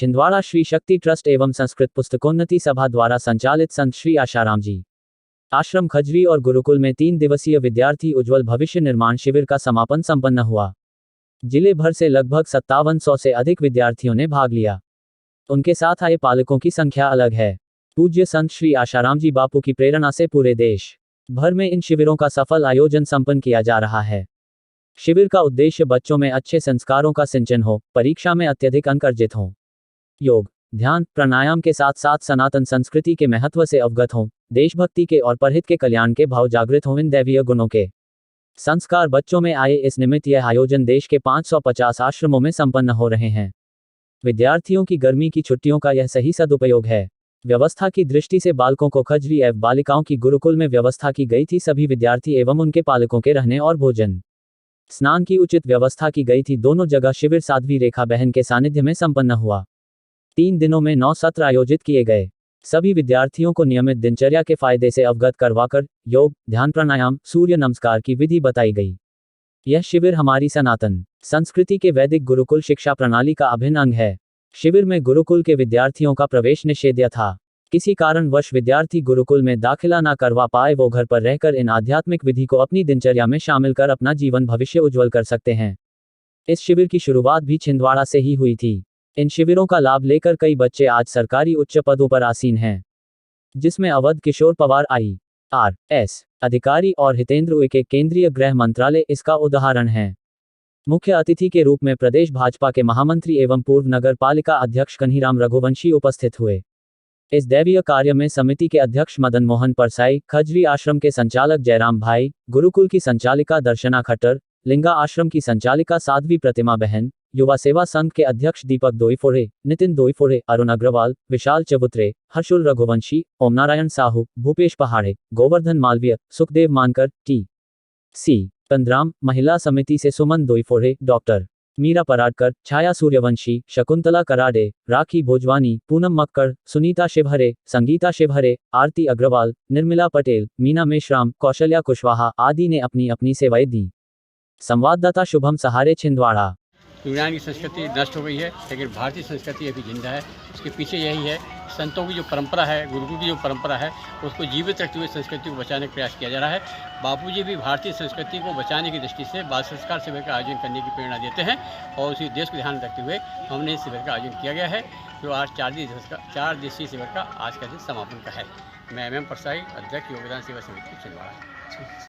Chhindwara Shri Shakti trust एवं संस्कृत पुस्तकोन्नति सभा द्वारा संचालित संत श्री आशाराम जी आश्रम खजरी और गुरुकुल में 3 दिवसीय विद्यार्थी उज्ज्वल भविष्य निर्माण शिविर का समापन संपन्न हुआ। जिले भर से लगभग 5700 से अधिक विद्यार्थियों ने भाग लिया। उनके साथ आए पालकों की संख्या अलग है। पूज्य संत श्री आशाराम जी बापू की प्रेरणा से पूरे देश भर में इन शिविरों का सफल आयोजन संपन्न किया जा रहा है। शिविर का उद्देश्य बच्चों में अच्छे संस्कारों का सिंचन हो, परीक्षा में अत्यधिक अंक अर्जित हों, योग, ध्यान, प्राणायाम के साथ साथ सनातन संस्कृति के महत्व से अवगत हों, देशभक्ति के और परहित के कल्याण के भाव जागृत हों। इन दैवीय गुणों के संस्कार बच्चों में आए, इस निमित्त यह आयोजन देश के 550 आश्रमों में संपन्न हो रहे हैं। विद्यार्थियों की गर्मी की छुट्टियों का यह सही सदुपयोग है। व्यवस्था की दृष्टि से बालकों को खजरी एवं बालिकाओं की गुरुकुल में व्यवस्था की गई थी। सभी विद्यार्थी एवं उनके पालकों के रहने और भोजन स्नान की उचित व्यवस्था की गई थी। दोनों जगह शिविर साध्वी रेखा बहन के सानिध्य में संपन्न हुआ। 3 दिनों में 9 सत्र आयोजित किए गए। सभी विद्यार्थियों को नियमित दिनचर्या के फायदे से अवगत करवाकर योग, ध्यान, प्राणायाम, सूर्य नमस्कार की विधि बताई गई। यह शिविर हमारी सनातन संस्कृति के वैदिक गुरुकुल शिक्षा प्रणाली का अभिन्न अंग है। शिविर में गुरुकुल के विद्यार्थियों का प्रवेश निषेध्य था। किसी कारणवश विद्यार्थी गुरुकुल में दाखिला न करवा पाए, वो घर पर रहकर इन आध्यात्मिक विधि को अपनी दिनचर्या में शामिल कर अपना जीवन भविष्य उज्ज्वल कर सकते हैं। इस शिविर की शुरुआत भी छिंदवाड़ा से ही हुई थी। इन शिविरों का लाभ लेकर कई बच्चे आज सरकारी उच्च पदों पर आसीन हैं, जिसमें अवध किशोर पवार IRS अधिकारी और हितेंद्र उइके केंद्रीय गृह मंत्रालय इसका उदाहरण है। मुख्य अतिथि के रूप में प्रदेश भाजपा के महामंत्री एवं पूर्व नगर पालिका अध्यक्ष कन्हीराम रघुवंशी उपस्थित हुए। इस दैवीय कार्य में समिति के अध्यक्ष मदन मोहन परसाई, खजरी आश्रम के संचालक जयराम भाई, गुरुकुल की संचालिका दर्शना खट्टर, लिंगा आश्रम की संचालिका साध्वी प्रतिमा बहन, युवा सेवा संघ के अध्यक्ष दीपक दोईफोड़े, नितिन दोईफोड़े, अरुण अग्रवाल, विशाल चबुत्रे, हर्षुल रघुवंशी, ओम नारायण साहू, भूपेश पहाड़े, गोवर्धन मालवीय, सुखदेव मानकर, TC पंद्राम, महिला समिति से सुमन दोईफोड़े, डॉक्टर मीरा पराडकर, छाया सूर्यवंशी, शकुंतला कराडे, राखी भोजवानी, पूनम मक्कड़, सुनीता शिवहरे, संगीता शिवहरे, आरती अग्रवाल, निर्मला पटेल, मीना मेश्राम, कौशल्या कुशवाहा आदि ने अपनी अपनी सेवाएं दी। संवाददाता शुभम सहारे, छिंदवाड़ा। यूनान की संस्कृति नष्ट हो गई है, लेकिन भारतीय संस्कृति अभी जिंदा है। उसके पीछे यही है, संतों की जो परंपरा है, गुरुकुल की जो परंपरा है, उसको जीवित रखते हुए संस्कृति को बचाने का प्रयास किया जा रहा है। बापूजी भी भारतीय संस्कृति को बचाने की दृष्टि से बाल संस्कार शिविर का आयोजन करने की प्रेरणा देते हैं और उसी उद्देश्य को ध्यान रखते हुए हमने इस शिविर का आयोजन किया गया है, जो आज 4 दिवसीय शिविर का आज का दिन समापन का है। मैं MM परसाई, अध्यक्ष योगदान सेवा समिति छिंदवाड़ा।